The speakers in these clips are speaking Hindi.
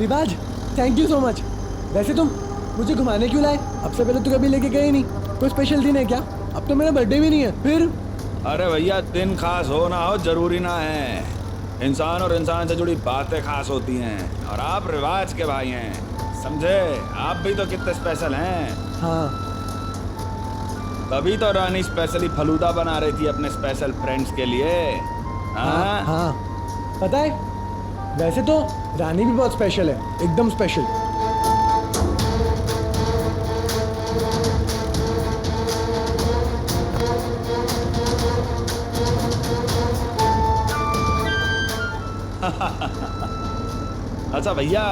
रिवाज, थैंक यू सो मच। वैसे तुम मुझे घुमाने क्यों लाए? अब से पहले तो कभी लेके गए नहीं। कोई स्पेशल दिन है क्या? अब तो मेरा बर्थडे भी नहीं है फिर। अरे भैया, दिन खास हो ना हो जरूरी ना है। इंसान और इंसान से जुड़ी बातें खास होती हैं। और आप रिवाज के भाई हैं, समझे? आप भी तो कितने स्पेशल हैं। हाँ तभी तो रानी स्पेशली फलूदा बना रही थी अपने स्पेशल फ्रेंड्स के लिए। हाँ हाँ, पता है वैसे तो रानी भी बहुत स्पेशल है, एकदम स्पेशल। अच्छा भैया,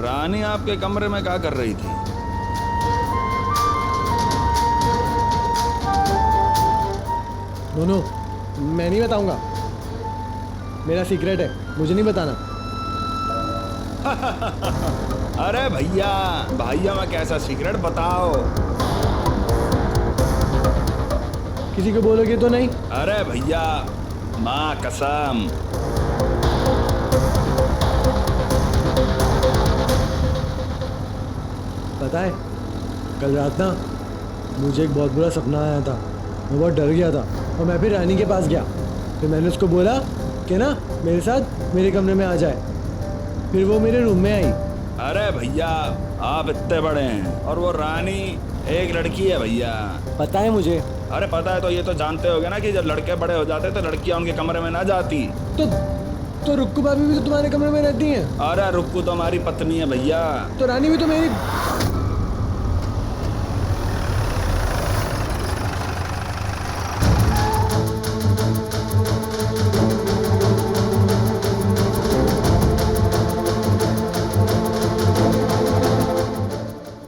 रानी आपके कमरे में क्या कर रही थी? नो, मैं नहीं बताऊंगा, मेरा सीक्रेट है, मुझे नहीं बताना। अरे भैया, भैया मैं कैसा सीक्रेट बताओ? किसी को बोलोगे तो नहीं? अरे भैया, माँ कसम। पता है कल रात ना मुझे एक बहुत बुरा सपना आया था। मैं बहुत डर गया था और मैं फिर रानी के पास गया। फिर मैंने उसको बोला कि ना मेरे साथ मेरे कमरे में आ जाए। फिर वो मेरे रूम में आई। अरे भैया, आप इतने बड़े हैं और वो रानी एक लड़की है भैया। पता है मुझे। अरे पता है तो ये तो जानते होगे ना कि जब लड़के बड़े हो जाते तो लड़कियां उनके कमरे में ना जाती। तो रुक्कू भाभी भी तो तुम्हारे कमरे में रहती हैं। अरे रुक्कू तो हमारी पत्नी है भैया। तो रानी भी तो मेरी।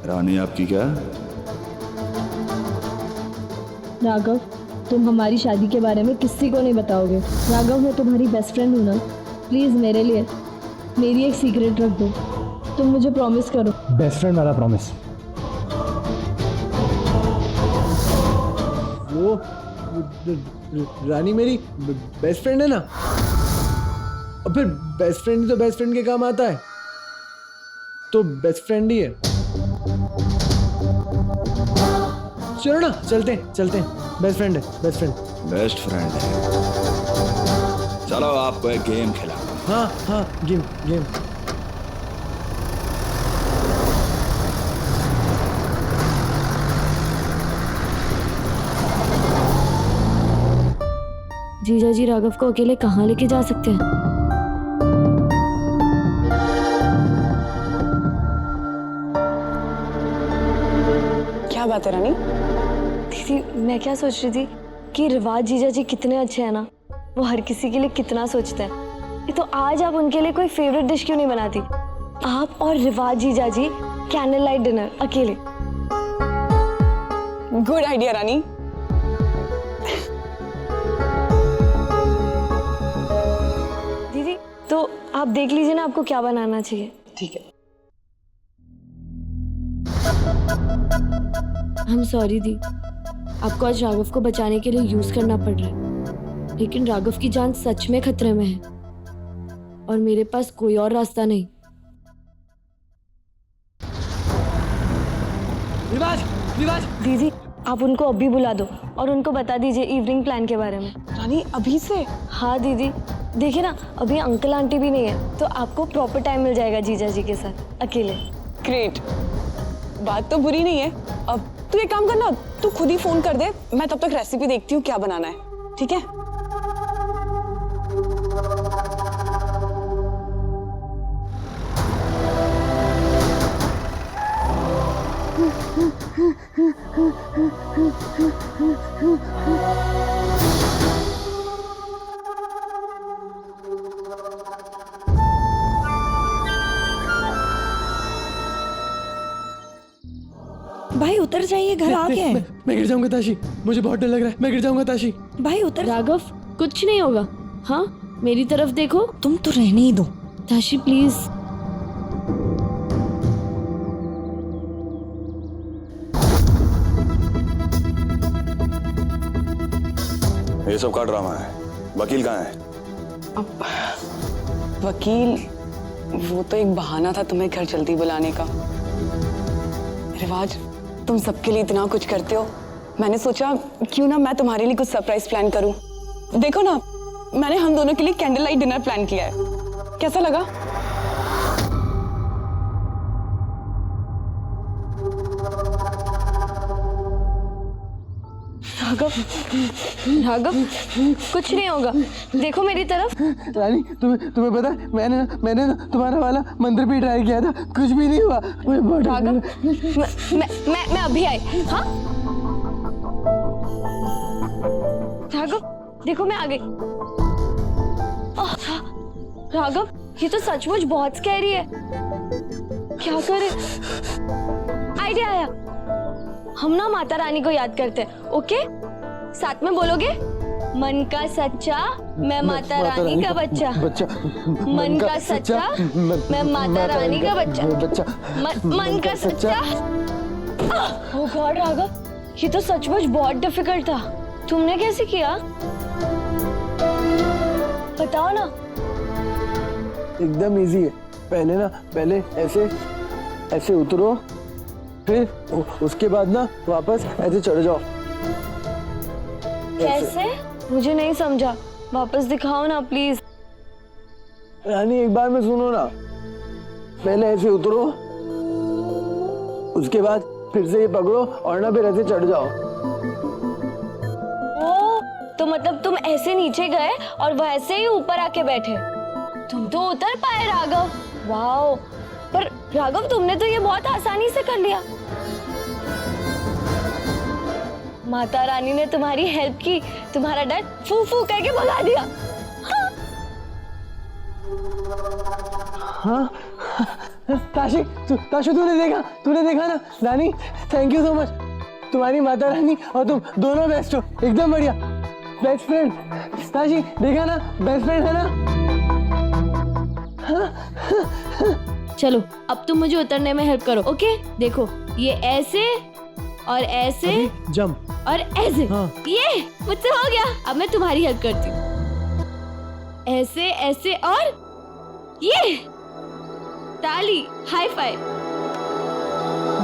रानी आपकी क्या? राघव, तुम हमारी शादी के बारे में किसी को नहीं बताओगे। राघव, मैं तुम्हारी बेस्ट फ्रेंड हूँ ना, प्लीज मेरे लिए मेरी एक सीक्रेट रख दो। तुम मुझे प्रॉमिस करो। बेस्ट फ्रेंड वाला प्रॉमिस? वो रानी मेरी बेस्ट फ्रेंड है ना, और फिर बेस्ट फ्रेंड ही तो बेस्ट फ्रेंड के काम आता है, तो बेस्ट फ्रेंड ही है। चलो ना, चलते हैं। बेस्ट फ्रेंड है, बेस्ट फ्रेंड। बेस्ट फ्रेंड है। चलो आपको एक गेम खिलाऊं। हाँ, गेम। जीजा जी राघव को अकेले कहाँ लेके जा सकते हैं? क्या बात है रानी? दीदी, मैं क्या सोच रही थी कि रिवाज जीजा जी कितने अच्छे हैं ना, वो हर किसी के लिए कितना सोचते हैं। ये तो आज आप उनके लिए कोई फेवरेट डिश क्यों नहीं बनाती? आप और रिवाज जीजा जी कैंडल लाइट डिनर अकेले। गुड आइडिया रानी। दीदी, तो आप देख लीजिए ना आपको क्या बनाना चाहिए। ठीक है। I'm सॉरी दी, आपको आज राघव को बचाने के लिए यूज करना पड़ रहा है, लेकिन राघव की जान सच में खतरे में है और मेरे पास कोई और रास्ता नहीं। रिवाज। दीदी, आप उनको अभी बुला दो और उनको बता दीजिए इवनिंग प्लान के बारे में। रानी अभी से? हाँ दीदी, देखिए ना अभी अंकल आंटी भी नहीं है, तो आपको प्रॉपर टाइम मिल जाएगा जीजा जी के साथ अकेले। ग्रेट, बात तो बुरी नहीं है। अब तू एक काम करना, तू खुद ही फोन कर दे, मैं तब तक रेसिपी देखती हूँ क्या बनाना है। ठीक है? भाई उतर जाइए, घर आ गए। मैं गिर जाऊंगा ताशी, मुझे बहुत डर लग रहा है, मैं गिर जाऊंगा ताशी। भाई उतर। राघव, कुछ नहीं होगा। हाँ, मेरी तरफ देखो। तुम तो रहने ही दो। ताशी प्लीज। ये सब का ड्रामा है? वकील कहाँ है? अब वकील वो तो एक बहाना था तुम्हें घर जल्दी बुलाने का। रिवाज, तुम सबके लिए इतना कुछ करते हो, मैंने सोचा क्यों ना मैं तुम्हारे लिए कुछ सरप्राइज प्लान करूं। देखो ना, मैंने हम दोनों के लिए कैंडल लाइट डिनर प्लान किया है। कैसा लगा? राघव, राघव, कुछ नहीं होगा, देखो मेरी तरफ। रानी, तुम्हें पता है, मैंने ना तुम्हारा वाला मंत्र भी ट्राई किया था, कुछ भी नहीं हुआ। मुझे बहुत डर राघव, लग रहा है। मैं अभी आई। हाँ राघव, देखो मैं आ गई। आह, राघव, ये तो सचमुच बहुत स्कैरी है। क्या करे? आइडिया आया, हम ना माता रानी को याद करते हैं। ओके, साथ में बोलोगे? मन का सच्चा मैं माता रानी का बच्चा। मन का सच्चा मैं माता रानी का बच्चा। मन का सच्चा। ओह गॉड राघव, ये तो सचमुच बहुत डिफिकल्ट था। तुमने कैसे किया? बताओ ना। एकदम इजी है। पहले ऐसे उतरो, फिर उसके बाद ना वापस ऐसे चढ़ जाओ। कैसे? मुझे नहीं समझा, वापस दिखाओ ना प्लीज। रानी, एक बार में सुनो ना। पहले ऐसे उतरो, उसके बाद फिर से ये पकड़ो और ना फिर ऐसे चढ़ जाओ। ओ, तो मतलब तुम ऐसे नीचे गए और वैसे ही ऊपर आके बैठे। तुम तो उतर पाए राघव। वाओ, पर राघव तुमने तो ये बहुत आसानी से कर लिया। माता रानी ने तुम्हारी हेल्प की, तुम्हारा डर फू फू करके भगा दिया। हाँ, ताशी, तूने देखा ना रानी। Thank you so much. तुम्हारी माता रानी और तुम दोनों बेस्ट हो, एकदम बढ़िया। Best friend. ताशी, देखा ना, बेस्ट फ्रेंड है ना। चलो अब तुम मुझे उतरने में हेल्प करो। ओके, देखो ये ऐसे और ऐसे जंप और ऐसे। हाँ। ये मुझसे हो गया। अब मैं तुम्हारी हेल्प करती हूँ। ऐसे ऐसे और ये ताली, हाई फाइव।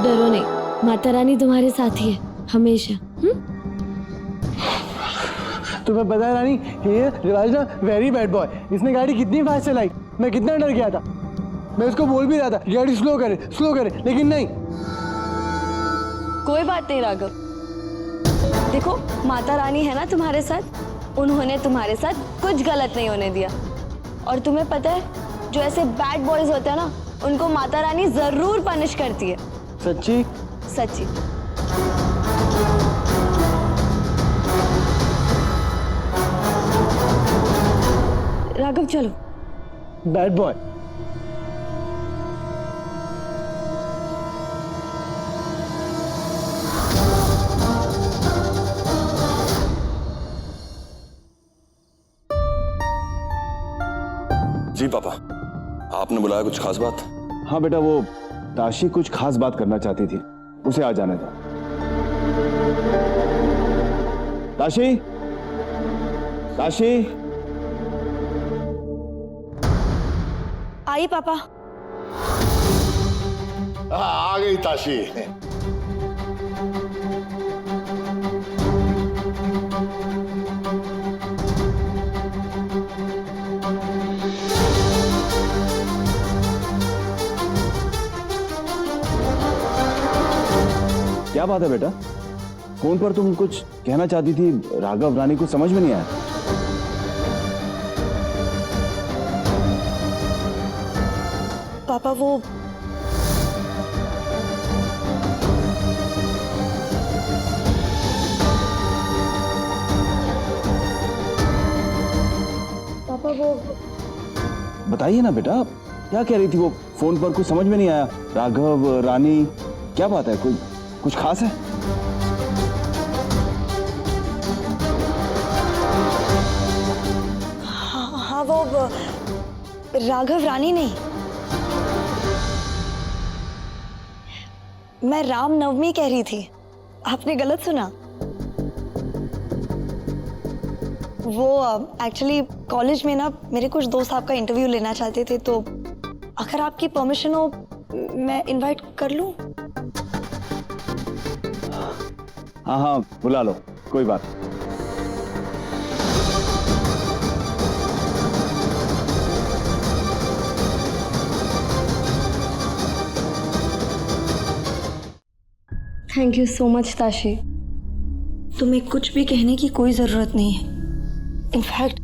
डरो नहीं, माता रानी तुम्हारे साथ ही है हमेशा। तुम्हें पता है रानी, ये रिवाज ना वेरी बैड बॉय। इसने गाड़ी कितनी फास्ट चलाई, मैं कितना डर गया था। मैं उसको बोल भी रहा था गाड़ी स्लो करे, लेकिन नहीं। कोई बात नहीं राघव, देखो माता रानी है ना तुम्हारे साथ। उन्होंने तुम्हारे साथ कुछ गलत नहीं होने दिया। और तुम्हें पता है, जो ऐसे बैड बॉयज होते हैं ना, उनको माता रानी जरूर पनिश करती है। सच्ची? सच्ची। राघव चलो। Bad boy. जी पापा, आपने बुलाया, कुछ खास बात? हाँ बेटा, वो ताशी कुछ खास बात करना चाहती थी, उसे आ जाने दो। ताशी, ताशी। आई पापा। आ गई ताशी। क्या बात है बेटा? फोन पर तुम कुछ कहना चाहती थी, राघव रानी को समझ में नहीं आया। पापा वो बताइए ना बेटा, क्या कह रही थी वो? फोन पर कुछ समझ में नहीं आया। राघव रानी, क्या बात है? कोई कुछ खास है? हाँ वो राघव रानी नहीं, मैं राम नवमी कह रही थी। आपने गलत सुना। वो एक्चुअली कॉलेज में ना मेरे कुछ दोस्त आपका इंटरव्यू लेना चाहते थे, तो अगर आपकी परमिशन हो मैं इनवाइट कर लूं? हाँ हाँ बुला लो, कोई बात। Thank you so much Tashi. तुम्हें कुछ भी कहने की कोई जरूरत नहीं है। इनफैक्ट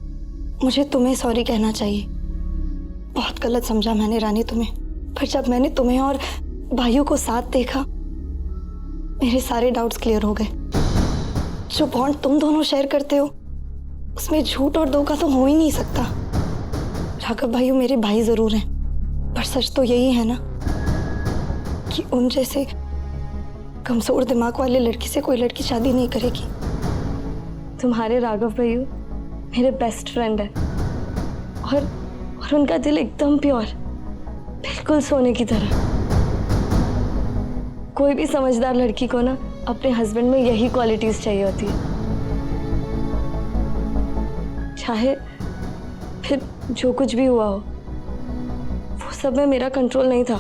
मुझे तुम्हें सॉरी कहना चाहिए। बहुत गलत समझा मैंने रानी तुम्हें, पर जब मैंने तुम्हें और भाइयों को साथ देखा मेरे सारे डाउट्स क्लियर हो गए। जो बॉन्ड तुम दोनों शेयर करते हो उसमें झूठ और धोखा तो हो ही नहीं सकता। राघव भाइयों मेरे भाई जरूर हैं, पर सच तो यही है ना कि उन जैसे कमजोर दिमाग वाले लड़की से कोई लड़की शादी नहीं करेगी। तुम्हारे राघव भैया मेरे बेस्ट फ्रेंड है और उनका दिल एकदम प्योर, बिल्कुल सोने की तरह। कोई भी समझदार लड़की को ना अपने हस्बैंड में यही क्वालिटीज चाहिए होती है। चाहे फिर जो कुछ भी हुआ हो, वो सब में मेरा कंट्रोल नहीं था,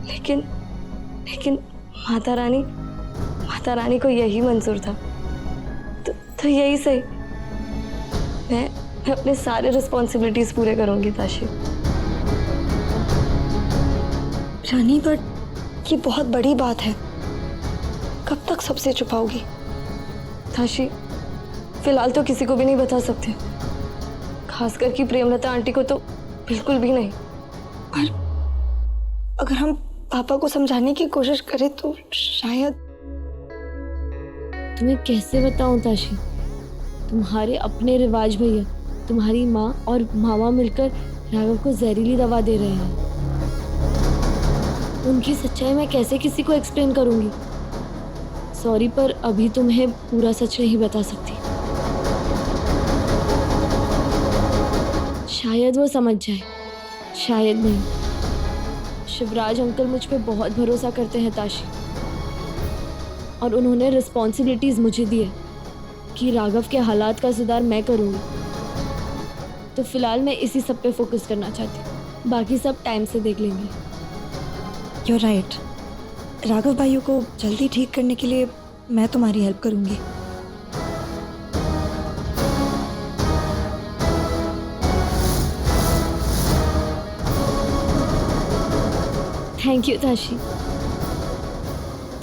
लेकिन माता रानी को यही मंजूर था। तो यही सही, मैं अपने सारे रिस्पॉन्सिबिलिटीज पूरे करूंगी ताशी। रानी बट ये बहुत बड़ी बात है, कब तक सबसे छुपाओगी? ताशी फिलहाल तो किसी को भी नहीं बता सकते, खासकर कि प्रेमलता आंटी को तो बिल्कुल भी नहीं। पर अगर हम पापा को समझाने की कोशिश करें तो शायद। तुम्हें कैसे बताऊं ताशी, तुम्हारे अपने रिवाज भैया, तुम्हारी माँ और मामा मिलकर राघव को जहरीली दवा दे रहे हैं। उनकी सच्चाई मैं कैसे किसी को एक्सप्लेन करूंगी? सॉरी, पर अभी तुम्हें पूरा सच नहीं बता सकती। शायद वो समझ जाए, शायद नहीं। शिवराज अंकल मुझ पे बहुत भरोसा करते हैं ताशी, और उन्होंने रिस्पॉन्सिबिलिटीज मुझे दी है कि राघव के हालात का सुधार मैं करूँगी। तो फिलहाल मैं इसी सब पे फोकस करना चाहती हूँ, बाकी सब टाइम से देख लेंगे। You're right. राघव भाइयों को जल्दी ठीक करने के लिए मैं तुम्हारी हेल्प करूंगी। Thank you Tashi,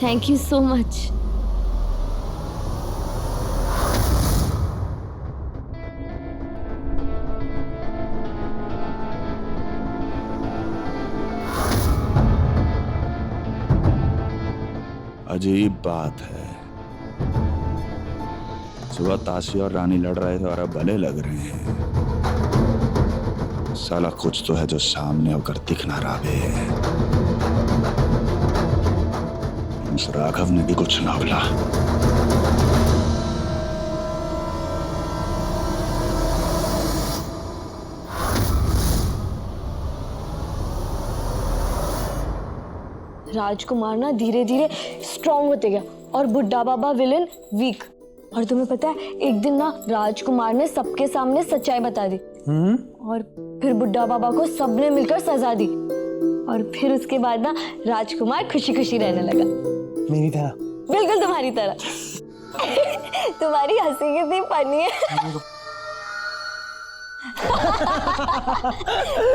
thank you so much. अजीब बात है, सुबह ताशी और रानी लड़ रहे थे और अब भले लग रहे हैं। साला कुछ तो है जो सामने होकर दिख ना रहा बे। उस राघव ने भी कुछ ना बोला। राजकुमार ना धीरे धीरे स्ट्रॉन्ग होते गया और बुड्ढा बाबा विलन वीक। और तुम्हें पता है, एक दिन ना राजकुमार ने सबके सामने सच्चाई बता दी और फिर बुड्ढा बाबा को सबने मिलकर सजा दी। और फिर उसके बाद ना राजकुमार खुशी खुशी रहने लगा। मेरी तरह? बिल्कुल तुम्हारी तरह। तुम्हारी हंसी कितनी फनी है।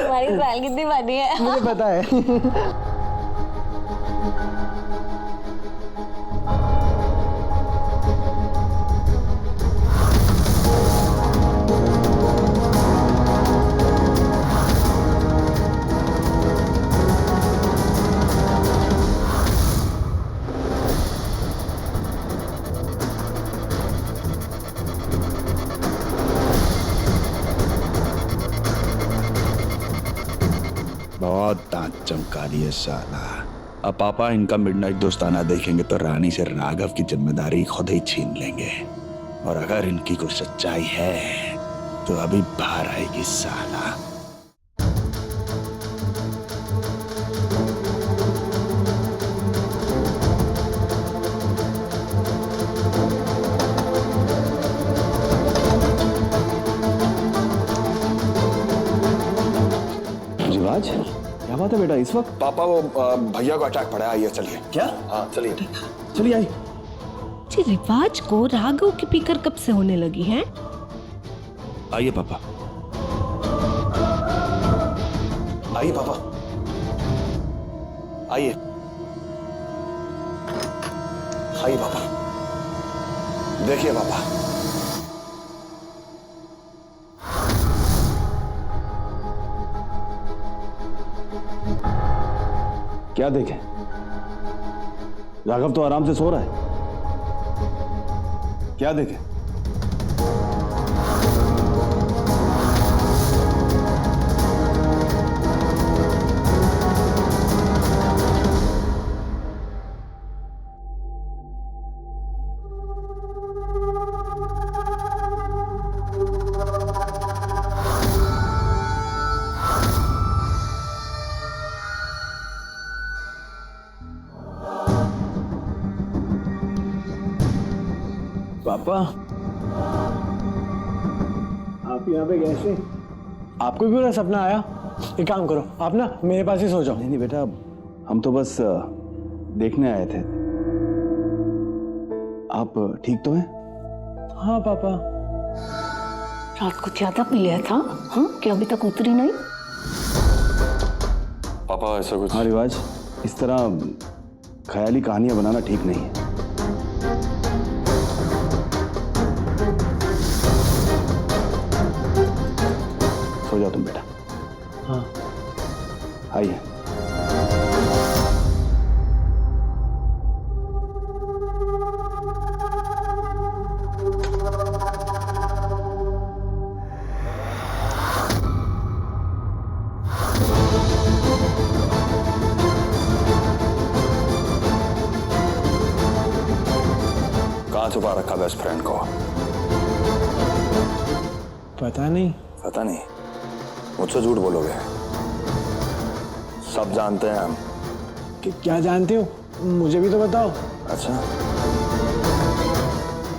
तुम्हारी स्माइल कितनी फनी है। मुझे पता है। बहुत दांत चमका लिए साला। अब पापा इनका मिडनाइट दोस्ताना देखेंगे तो रानी से राघव की जिम्मेदारी खुद ही छीन लेंगे। और अगर इनकी कोई सच्चाई है तो अभी बाहर आएगी साला। रिवाज, क्या बात है बेटा इस वक्त? पापा वो भैया को अटैक पड़ा है, आइए चलिए। क्या? हाँ चलिए। चलिए आई। जी रिवाज को राघव की फिक्र कब से होने लगी है? आइए पापा। आइए पापा, आइए आइए पापा, देखिए पापा। क्या देखें? राघव तो आराम से सो रहा है। क्या देखें? पापा, आप यहाँ पे कैसे? आपको भी पूरा सपना आया? एक काम करो, आप ना मेरे पास ही सो जाओ। नहीं नहीं बेटा, हम तो बस देखने आए थे। आप ठीक तो हैं? हाँ पापा। रात को ज्यादा पी लिया था हाँ कि अभी तक उतरी नहीं? पापा ऐसा कुछ? हाँ रिवाज, इस तरह ख्याली कहानियां बनाना ठीक नहीं है। सो जाओ तुम बेटा। हाँ आइए। कहाँ छुपा रखा बेस्ट फ्रेंड को? पता नहीं। पता नहीं? मुझसे झूठ बोलोगे? सब जानते हैं हम। कि क्या जानते हो? मुझे भी तो बताओ। अच्छा,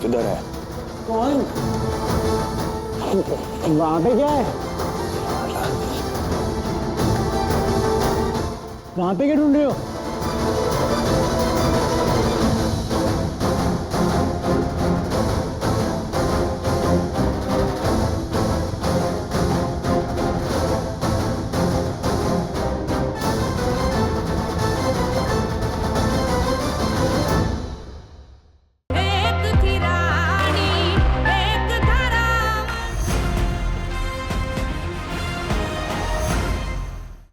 किधर है? कौन? वहां पे क्या है? वहां पे क्या ढूंढ रहे हो?